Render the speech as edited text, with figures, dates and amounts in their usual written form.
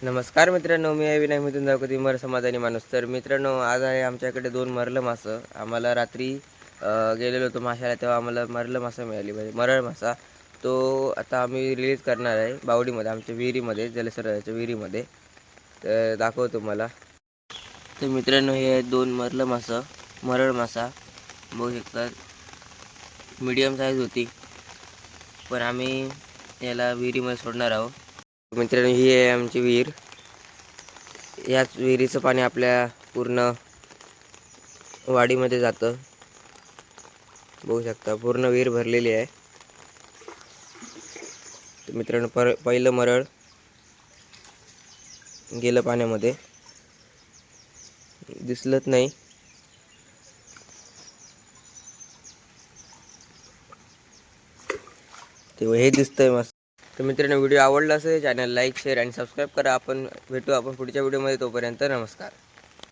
नमस्कार मित्रांनो, मी आहे विनायक मिथून दावकती मर समाधानी माणूस. तर मित्रांनो, आज आहे आमच्याकडे 2 मरलं मासं. आम्हाला रात्री गेलेलो होतो माशाला, तेव्हा आम्हाला मरलं मासा मिळाली, म्हणजे मरळ मासा. तो आता आम्ही रिलीज करणार आहे बावडीमध्ये, आमच्या विहिरीमध्ये, जलसरोवराच्या विहिरीमध्ये. तर दाखवतो तुम्हाला. तर मित्रांनो, हे आहेत 2 मरलं मासं, मरळ मासा. बघू शकतात, मीडियम साईज होती, पण आम्ही याला विहिरीमध्ये सोडणार आहोत. मित्रांनो, ही आहे आमची विहीर. याच विहिरीचं पाणी आपल्या पूर्ण वाडीमध्ये जातं. बघू शकता, पूर्ण विहीर भरलेली आहे. तर मित्रांनो, पहिलं मरळ गेलं पाण्यामध्ये, दिसलंच नाही. तेव्हा हे दिसतंय मस्त. तर मित्रांनो, व्हिडिओ आवडला असेल चॅनल लाईक, शेअर आणि सबस्क्राईब करा. आपण भेटू पुढच्या व्हिडिओमध्ये. तोपर्यंत नमस्कार.